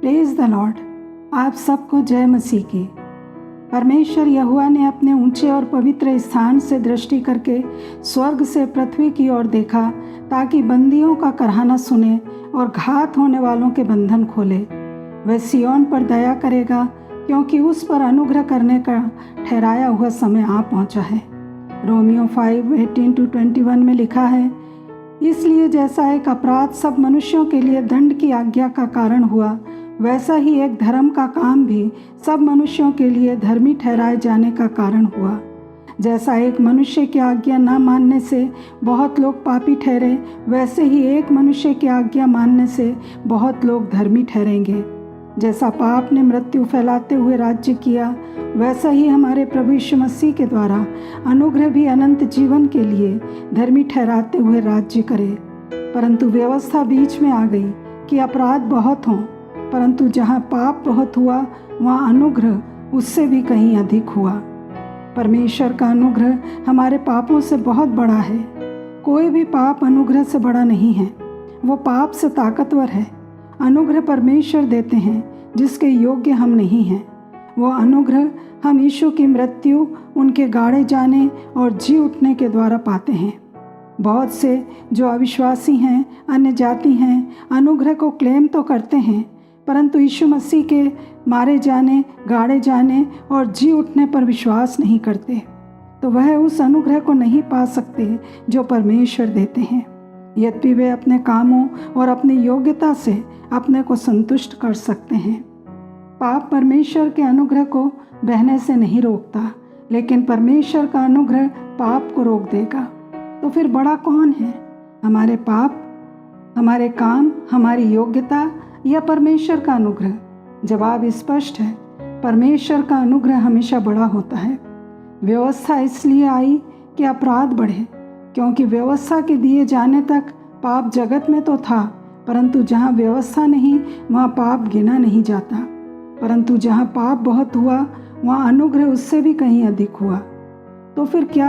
Praise the Lord. आप सबको जय मसीह की। परमेश्वर यहोवा ने अपने ऊंचे और पवित्र स्थान से दृष्टि करके स्वर्ग से पृथ्वी की ओर देखा, ताकि बंदियों का कराहना सुने और घात होने वालों के बंधन खोले। वह सिय्योन पर दया करेगा, क्योंकि उस पर अनुग्रह करने का ठहराया हुआ समय आ पहुंचा है। रोमियो 5:18-21 में लिखा है, इसलिए जैसा एक अपराध सब मनुष्यों के लिए दंड की आज्ञा का कारण हुआ, वैसा ही एक धर्म का काम भी सब मनुष्यों के लिए धर्मी ठहराए जाने का कारण हुआ। जैसा एक मनुष्य की आज्ञा न मानने से बहुत लोग पापी ठहरे, वैसे ही एक मनुष्य की आज्ञा मानने से बहुत लोग धर्मी ठहरेंगे। जैसा पाप ने मृत्यु फैलाते हुए राज्य किया, वैसा ही हमारे प्रभु यीशु मसीह के द्वारा अनुग्रह भी अनंत जीवन के लिए धर्मी ठहराते हुए राज्य करे। परंतु व्यवस्था बीच में आ गई कि अपराध बहुत हों, परंतु जहाँ पाप बहुत हुआ, वहाँ अनुग्रह उससे भी कहीं अधिक हुआ। परमेश्वर का अनुग्रह हमारे पापों से बहुत बड़ा है। कोई भी पाप अनुग्रह से बड़ा नहीं है। वो पाप से ताकतवर है। अनुग्रह परमेश्वर देते हैं जिसके योग्य हम नहीं हैं। वो अनुग्रह हम यीशु की मृत्यु, उनके गाड़े जाने और जी उठने के द्वारा पाते हैं। बहुत से जो अविश्वासी हैं, अन्य जाति हैं, अनुग्रह को क्लेम तो करते हैं, परंतु यीशु मसीह के मारे जाने, गाड़े जाने और जी उठने पर विश्वास नहीं करते, तो वह उस अनुग्रह को नहीं पा सकते जो परमेश्वर देते हैं। यद्यपि वे अपने कामों और अपनी योग्यता से अपने को संतुष्ट कर सकते हैं। पाप परमेश्वर के अनुग्रह को बहने से नहीं रोकता, लेकिन परमेश्वर का अनुग्रह पाप को रोक देगा। तो फिर बड़ा कौन है? हमारे पाप, हमारे काम, हमारी योग्यता या परमेश्वर का अनुग्रह? जवाब स्पष्ट है, परमेश्वर का अनुग्रह हमेशा बड़ा होता है। व्यवस्था इसलिए आई कि अपराध बढ़े, क्योंकि व्यवस्था के दिए जाने तक पाप जगत में तो था, परंतु जहाँ व्यवस्था नहीं, वहाँ पाप गिना नहीं जाता। परंतु जहाँ पाप बहुत हुआ, वहाँ अनुग्रह उससे भी कहीं अधिक हुआ। तो फिर क्या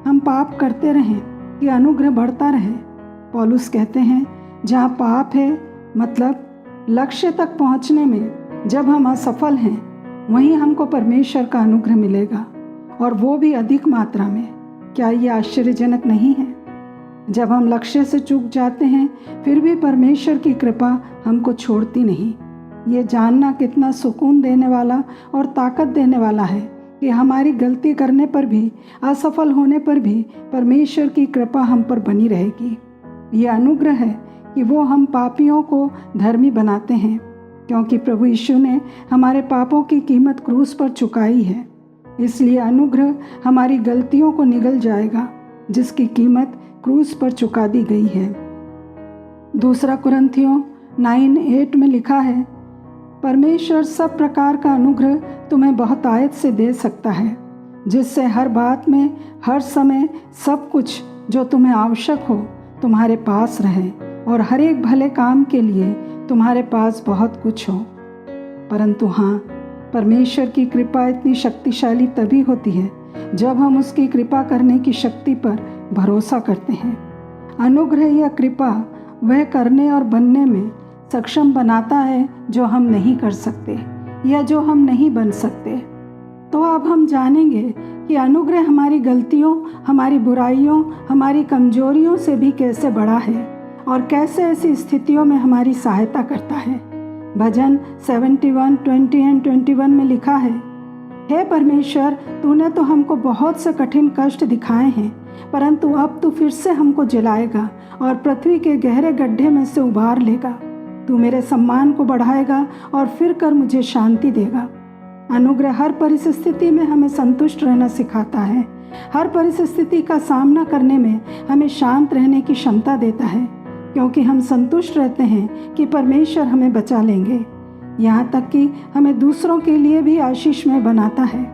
हम पाप करते रहें कि अनुग्रह बढ़ता रहे? पौलुस कहते हैं, जहाँ पाप है, मतलब लक्ष्य तक पहुँचने में जब हम असफल हैं, वहीं हमको परमेश्वर का अनुग्रह मिलेगा, और वो भी अधिक मात्रा में। क्या ये आश्चर्यजनक नहीं है? जब हम लक्ष्य से चूक जाते हैं, फिर भी परमेश्वर की कृपा हमको छोड़ती नहीं। ये जानना कितना सुकून देने वाला और ताकत देने वाला है कि हमारी गलती करने पर भी, असफल होने पर भी परमेश्वर की कृपा हम पर बनी रहेगी। ये अनुग्रह है कि वो हम पापियों को धर्मी बनाते हैं, क्योंकि प्रभु यीशु ने हमारे पापों की कीमत क्रूस पर चुकाई है। इसलिए अनुग्रह हमारी गलतियों को निगल जाएगा, जिसकी कीमत क्रूस पर चुका दी गई है। 2 कुरिन्थियों 9:8 में लिखा है, परमेश्वर सब प्रकार का अनुग्रह तुम्हें बहुत आयत से दे सकता है, जिससे हर बात में, हर समय सब कुछ जो तुम्हें आवश्यक हो तुम्हारे पास रहे, और हर एक भले काम के लिए तुम्हारे पास बहुत कुछ हो। परंतु हाँ, परमेश्वर की कृपा इतनी शक्तिशाली तभी होती है जब हम उसकी कृपा करने की शक्ति पर भरोसा करते हैं। अनुग्रह या कृपा वह करने और बनने में सक्षम बनाता है जो हम नहीं कर सकते या जो हम नहीं बन सकते। तो अब हम जानेंगे कि अनुग्रह हमारी गलतियों, हमारी बुराइयों, हमारी कमजोरियों से भी कैसे बड़ा है और कैसे ऐसी स्थितियों में हमारी सहायता करता है। भजन 71:20-21 में लिखा है, हे परमेश्वर, तूने तो हमको बहुत से कठिन कष्ट दिखाए हैं, परंतु अब तू फिर से हमको जलाएगा और पृथ्वी के गहरे गड्ढे में से उबार लेगा। तू मेरे सम्मान को बढ़ाएगा और फिर कर मुझे शांति देगा। अनुग्रह हर परिस्थिति में हमें संतुष्ट रहना सिखाता है। हर परिस्थिति का सामना करने में हमें शांत रहने की क्षमता देता है, क्योंकि हम संतुष्ट रहते हैं कि परमेश्वर हमें बचा लेंगे। यहाँ तक कि हमें दूसरों के लिए भी आशीषमय बनाता है।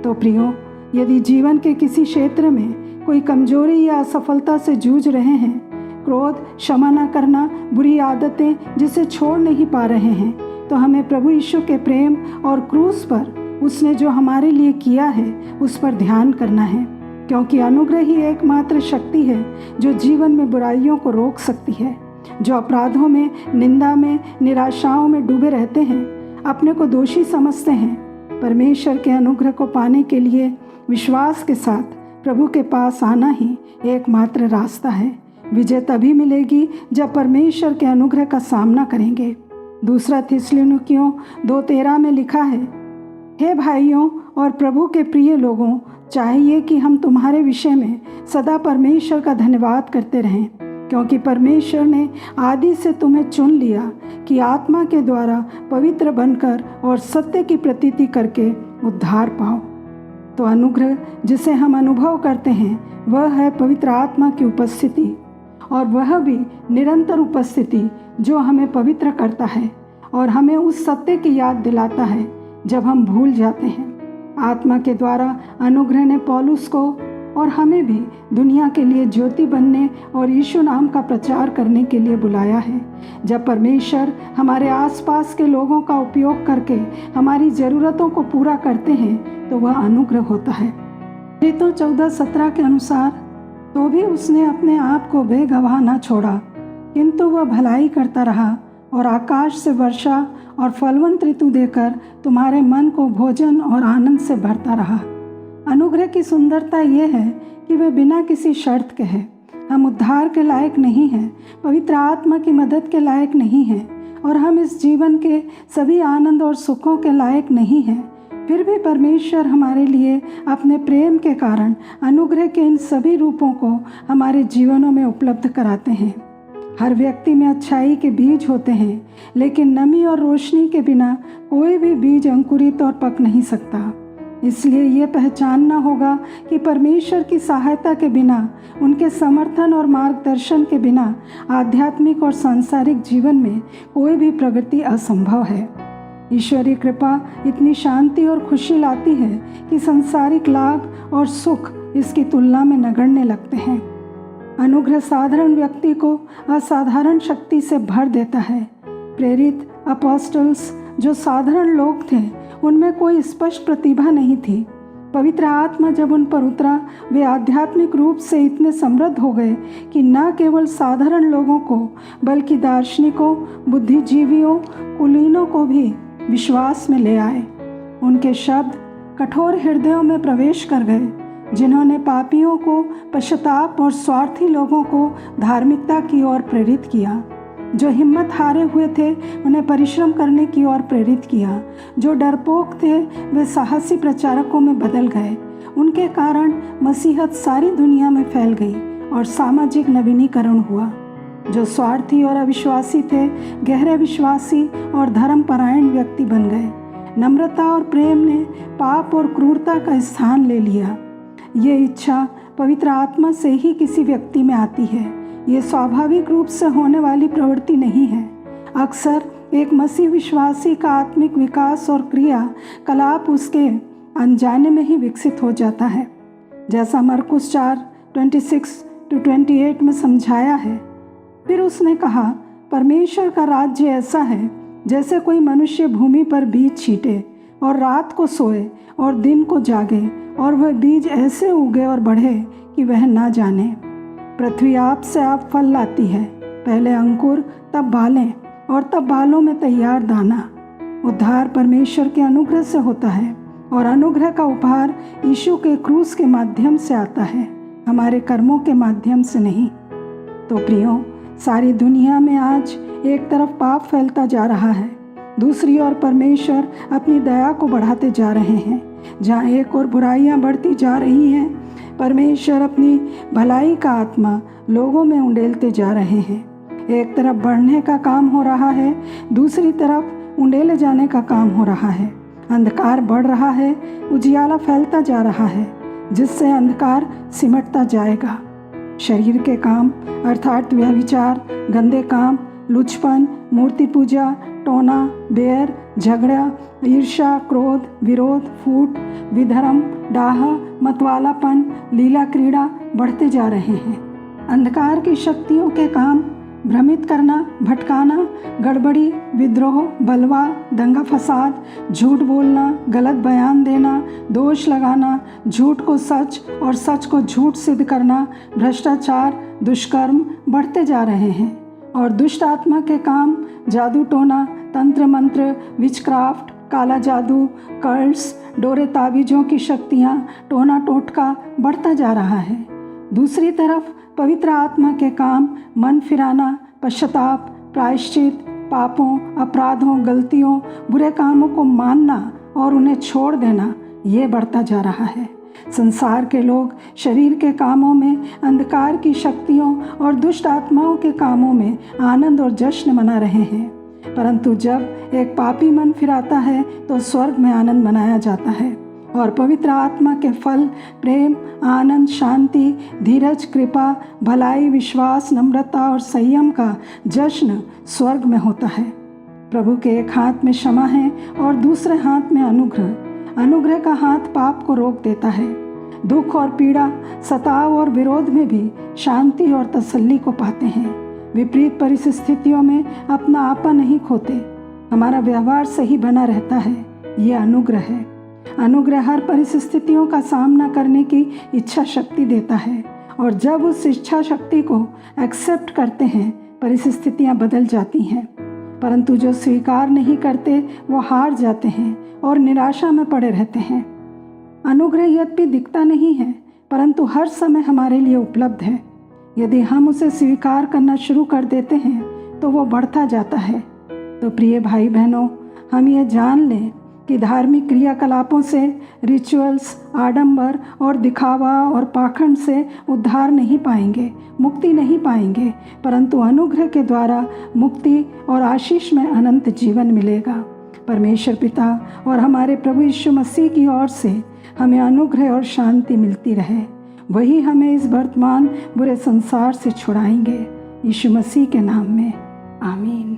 तो प्रियो, यदि जीवन के किसी क्षेत्र में कोई कमजोरी या असफलता से जूझ रहे हैं, क्रोध, क्षमा न करना, बुरी आदतें जिसे छोड़ नहीं पा रहे हैं, तो हमें प्रभु यीशु के प्रेम और क्रूस पर उसने जो हमारे लिए किया है उस पर ध्यान करना है, क्योंकि अनुग्रह ही एकमात्र शक्ति है जो जीवन में बुराइयों को रोक सकती है, जो अपराधों में, निंदा में, निराशाओं में डूबे रहते हैं, अपने को दोषी समझते हैं। परमेश्वर के अनुग्रह को पाने के लिए विश्वास के साथ प्रभु के पास आना ही एकमात्र रास्ता है। विजय तभी मिलेगी जब परमेश्वर के अनुग्रह का सामना करेंगे। दूसरा थिस्सलुनीकियों 2:13 में लिखा है, हे भाइयों और प्रभु के प्रिय लोगों, चाहिए कि हम तुम्हारे विषय में सदा परमेश्वर का धन्यवाद करते रहें, क्योंकि परमेश्वर ने आदि से तुम्हें चुन लिया कि आत्मा के द्वारा पवित्र बनकर और सत्य की प्रतीति करके उद्धार पाओ। तो अनुग्रह जिसे हम अनुभव करते हैं वह है पवित्र आत्मा की उपस्थिति, और वह भी निरंतर उपस्थिति जो हमें पवित्र करता है और हमें उस सत्य की याद दिलाता है जब हम भूल जाते हैं। आत्मा के द्वारा अनुग्रह ने पौलुस को और हमें भी दुनिया के लिए ज्योति बनने और यीशु नाम का प्रचार करने के लिए बुलाया है। जब परमेश्वर हमारे आसपास के लोगों का उपयोग करके हमारी ज़रूरतों को पूरा करते हैं तो वह अनुग्रह होता है। प्रेरितों 14:17 के अनुसार, तो भी उसने अपने आप को बेगवाह न छोड़ा, किंतु वह भलाई करता रहा और आकाश से वर्षा और फलवंत ऋतु देकर तुम्हारे मन को भोजन और आनंद से भरता रहा। अनुग्रह की सुंदरता यह है कि वे बिना किसी शर्त के है। हम उद्धार के लायक नहीं हैं, पवित्र आत्मा की मदद के लायक नहीं हैं, और हम इस जीवन के सभी आनंद और सुखों के लायक नहीं हैं। फिर भी परमेश्वर हमारे लिए अपने प्रेम के कारण अनुग्रह के इन सभी रूपों को हमारे जीवनों में उपलब्ध कराते हैं। हर व्यक्ति में अच्छाई के बीज होते हैं, लेकिन नमी और रोशनी के बिना कोई भी बीज अंकुरित और पक नहीं सकता। इसलिए ये पहचानना होगा कि परमेश्वर की सहायता के बिना, उनके समर्थन और मार्गदर्शन के बिना आध्यात्मिक और सांसारिक जीवन में कोई भी प्रगति असंभव है। ईश्वरीय कृपा इतनी शांति और खुशी लाती है कि सांसारिक लाभ और सुख इसकी तुलना में नगण्य लगते हैं। अनुग्रह साधारण व्यक्ति को असाधारण शक्ति से भर देता है। प्रेरित अपोस्टल्स जो साधारण लोग थे, उनमें कोई स्पष्ट प्रतिभा नहीं थी। पवित्र आत्मा जब उन पर उतरा, वे आध्यात्मिक रूप से इतने समृद्ध हो गए कि न केवल साधारण लोगों को बल्कि दार्शनिकों, बुद्धिजीवियों, कुलीनों को भी विश्वास में ले आए। उनके शब्द कठोर हृदयों में प्रवेश कर गए, जिन्होंने पापियों को पश्चाताप और स्वार्थी लोगों को धार्मिकता की ओर प्रेरित किया। जो हिम्मत हारे हुए थे उन्हें परिश्रम करने की ओर प्रेरित किया। जो डरपोक थे वे साहसी प्रचारकों में बदल गए। उनके कारण मसीहत सारी दुनिया में फैल गई और सामाजिक नवीनीकरण हुआ। जो स्वार्थी और अविश्वासी थे, गहरे विश्वासी और धर्मपरायण व्यक्ति बन गए। नम्रता और प्रेम ने पाप और क्रूरता का स्थान ले लिया। ये इच्छा पवित्र आत्मा से ही किसी व्यक्ति में आती है। ये स्वाभाविक रूप से होने वाली प्रवृत्ति नहीं है। अक्सर एक मसीह विश्वासी का आत्मिक विकास और क्रिया कलाप उसके अनजाने में ही विकसित हो जाता है। जैसा मरकुस 4:26-28 में समझाया है। फिर उसने कहा, परमेश्वर का राज्य ऐसा है जैसे कोई मनुष्य भूमि पर बीज छींटे और रात को सोए और दिन को जागे, और वह बीज ऐसे उगे और बढ़े कि वह ना जाने। पृथ्वी आप से आप फल लाती है, पहले अंकुर, तब बालें, और तब बालों में तैयार दाना। उद्धार परमेश्वर के अनुग्रह से होता है, और अनुग्रह का उपहार यीशु के क्रूस के माध्यम से आता है, हमारे कर्मों के माध्यम से नहीं। तो प्रियो, सारी दुनिया में आज एक तरफ पाप फैलता जा रहा है, दूसरी ओर परमेश्वर अपनी दया को बढ़ाते जा रहे हैं। जहाँ एक और बुराइयां बढ़ती जा रही हैं, परमेश्वर अपनी भलाई का आत्मा लोगों में उंडेलते जा रहे हैं। एक तरफ बढ़ने का काम हो रहा है, दूसरी तरफ उंडेले जाने का काम हो रहा है। अंधकार बढ़ रहा है, उजियाला फैलता जा रहा है, जिससे अंधकार सिमटता जाएगा। शरीर के काम अर्थात व्यभिचार, गंदे काम, लुचपन, मूर्ति पूजा, टोना, बैर, झगड़ा, ईर्ष्या, क्रोध, विरोध, फूट, विधर्म, डाह, मतवालापन, लीला क्रीड़ा बढ़ते जा रहे हैं। अंधकार की शक्तियों के काम भ्रमित करना, भटकाना, गड़बड़ी, विद्रोह, बलवा, दंगा फसाद, झूठ बोलना, गलत बयान देना, दोष लगाना, झूठ को सच और सच को झूठ सिद्ध करना, भ्रष्टाचार, दुष्कर्म बढ़ते जा रहे हैं। और दुष्ट आत्मा के काम, जादू टोना, तंत्र मंत्र, विचक्राफ्ट, काला जादू, कर्स, डोरे ताबीजों की शक्तियाँ, टोना टोटका बढ़ता जा रहा है। दूसरी तरफ पवित्र आत्मा के काम, मन फिराना, पश्चाताप, प्रायश्चित, पापों, अपराधों, गलतियों, बुरे कामों को मानना और उन्हें छोड़ देना, ये बढ़ता जा रहा है। संसार के लोग शरीर के कामों में, अंधकार की शक्तियों और दुष्ट आत्माओं के कामों में आनंद और जश्न मना रहे हैं, परंतु जब एक पापी मन फिराता है तो स्वर्ग में आनंद मनाया जाता है और पवित्र आत्मा के फल प्रेम, आनंद, शांति, धीरज, कृपा, भलाई, विश्वास, नम्रता और संयम का जश्न स्वर्ग में होता है। प्रभु के एक हाथ में क्षमा है और दूसरे हाथ में अनुग्रह। अनुग्रह का हाथ पाप को रोक देता है। दुख और पीड़ा, सताव और विरोध में भी शांति और तसल्ली को पाते हैं। विपरीत परिस्थितियों में अपना आपा नहीं खोते, हमारा व्यवहार सही बना रहता है। ये अनुग्रह है। अनुग्रह हर परिस्थितियों का सामना करने की इच्छा शक्ति देता है और जब उस इच्छा शक्ति को एक्सेप्ट करते हैं, परिस्थितियाँ बदल जाती हैं। परंतु जो स्वीकार नहीं करते वो हार जाते हैं और निराशा में पड़े रहते हैं। अनुग्रह यद्यपि दिखता नहीं है, परंतु हर समय हमारे लिए उपलब्ध है। यदि हम उसे स्वीकार करना शुरू कर देते हैं तो वो बढ़ता जाता है। तो प्रिय भाई बहनों, हम ये जान लें कि धार्मिक क्रियाकलापों से, रिचुअल्स, आडंबर और दिखावा और पाखंड से उद्धार नहीं पाएंगे, मुक्ति नहीं पाएंगे, परंतु अनुग्रह के द्वारा मुक्ति और आशीष में अनंत जीवन मिलेगा। परमेश्वर पिता और हमारे प्रभु यीशु मसीह की ओर से हमें अनुग्रह और शांति मिलती रहे। वही हमें इस वर्तमान बुरे संसार से छुड़ाएंगे। यीशु मसीह के नाम में आमीन।